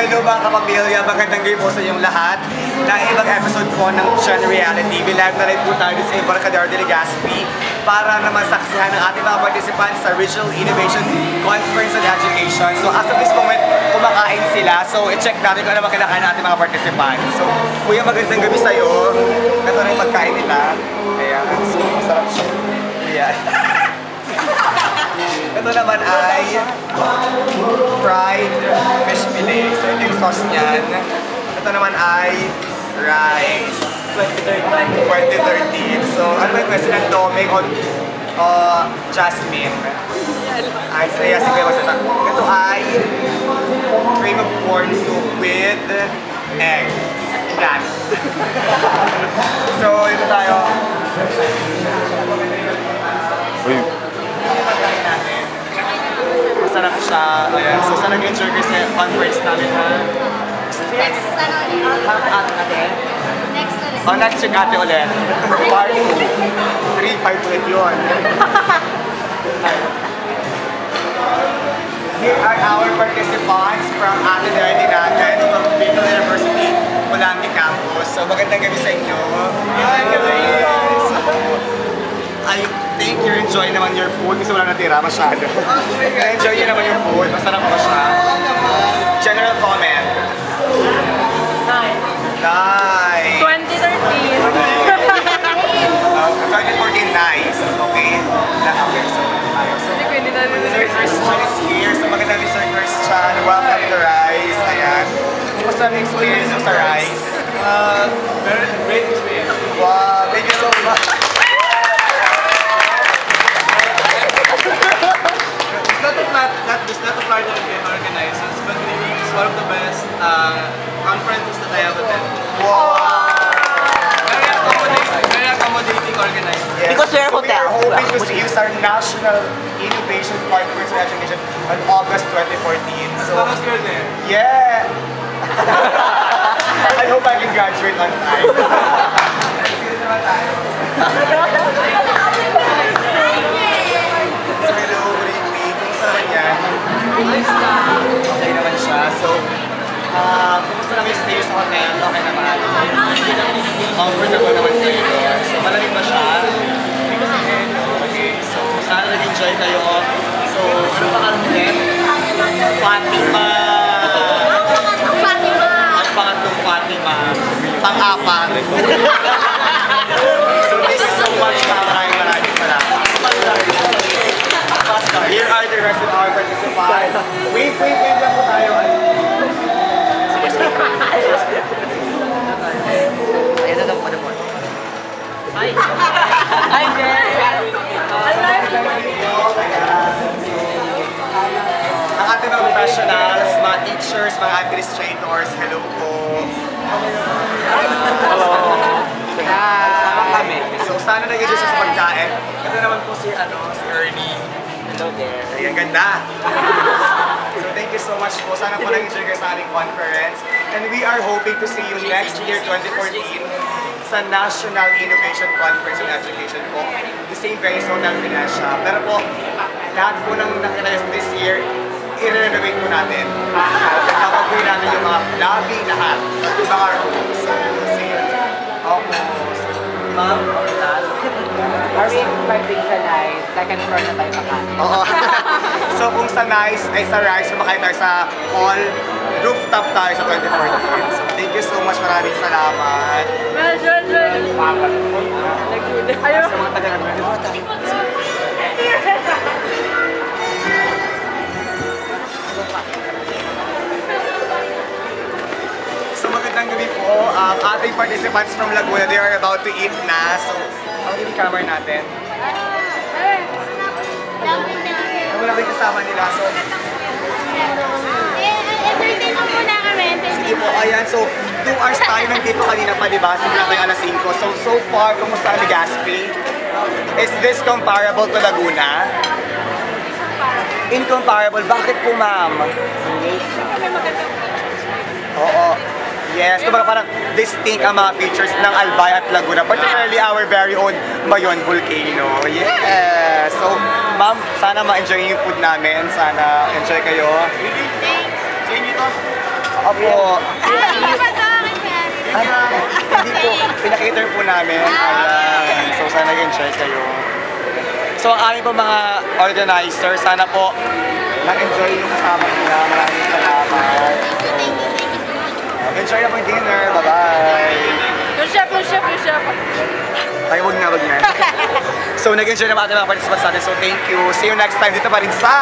hello mga kapamilya, magandang gabi po sa inyong lahat. Na ibang episode po ng Gen Reality, live na rin po tayo sa Embarcadero de Legazpi para naman saksihan ng ating mga participants sa Regional Innovation Conference on Education. So as of this moment, kumakain sila. So i-check natin kung ano kinakain ng ating mga participants. So kuya, magandang gabi sa'yo. Ito na yung pagkain nila. Ayan, so masarap siya. Ayan. Ito naman ay fried fish fillet. So ito yung sauce niyan. Ito naman ay rice. 2013. So ano ba yung question ng Doming on Jasmine? Ay, saya si Kuya Masata. Ito ay cream of corn soup with egg. Yan. So ito tayo. Masarap siya. Ayan. So, sana nag-enjoy ko sa conference namin ha. Next Ate? Next ulit. Oh, next week ate ulit. Part 2. 3-5 ulit yun. Here are our participants from Ate Nerdy natin from Bicol University, Pulangi Campus. So, magandang gabi sa inyo. I think you enjoy naman your food kasi wala natira masyado. Enjoy nyo naman yung food, masarap ba siya? General comment. 9. 2013. 2014, nice. Okay? Okay, so tayo. So, Sir Christian is here. So maganda ni Sir Christian. Welcome to Rice. Ayan. Kumusta ang experience mo sa Rice? Very great experience. Wow, thank you so much. It's not a part of the organizers, but it's one of the best conferences that I have attended. Wow. Very accommodating organizers. Yes. Because we're a So we hotel. are hoping to see you sa National Innovation Conference on Education on August 2014. So, As long as you're there. yeah! I hope I can graduate on time. Sige naman tayo. So, hello, good evening. Kumusta naman yan? Okay naman siya. So, kumusta naman yung stay sa hotel? Okay naman. Comfortable naman kayo. So, malamig ba siya? Okay. So, sana nag-enjoy kayo. So, ano pa ulit? Fatima! Ang pangatlong Fatima. Pang-apat. So, thank you so much. Maraming salamat. Here are the rest of our participants. Wait lang po tayo. Ayan na lang po naman. Hi, Ang ating mga professionals, mga teachers, mga administrators, hello po. Hello. Sama kami. So sana nag-enjoy siya sa pagkain. Ito naman po si Ernie. Hello there. Ayan, ganda. So thank you so much po. Sana po nag-enjoy kayo sa ating conference. And we are hoping to see you next year, 2014, sa National Innovation Conference on Education po. The same venue sa Hotel Venecia. Pero po, lahat po ng nakita this year, i-renovate po natin. Nakapagpuin natin yung mga lobby, lahat. Yung mga rooms. So, see you. Okay. Ma'am, Are we expecting sa nice? Second floor na tayo kakain. oo. So kung sa Nice ay sa Rice, kumakain tayo sa hall, rooftop tayo sa 2014. So thank you so much, maraming salamat. Ayaw. Sa mga taga-Nagmumula. So magandang gabi po. Ating participants from Laguna, they are about to eat na. So, ang yung camera natin. Wala rin kasama nila. So, Entertain mo muna kami. sige po, ayan. So, 2 hours tayo nandito kanina pa, diba? Simula tayo alas 5. So far, kumusta ang Legazpi? Is this comparable to Laguna? Incomparable. Bakit po, ma'am? Oo. Yes, kumbaga parang distinct ang mga features ng Albay at Laguna, particularly our very own Mayon Volcano. Yes! So, ma'am, sana ma-enjoy yung food namin. Sana enjoy kayo. Sa inyo to. Opo. Ano ba ito? Hindi po, pinakater po namin. Ayan. So sana nag-enjoy kayo. So ang aming po mga organizer, sana po nag-enjoy yung kasama nila. Maraming salamat. Enjoy na po yung dinner. Bye-bye. Push up, push up, push up. Ay, huwag na. So nag-enjoy na mga ating mga participants natin. So thank you. See you next time dito pa rin sa...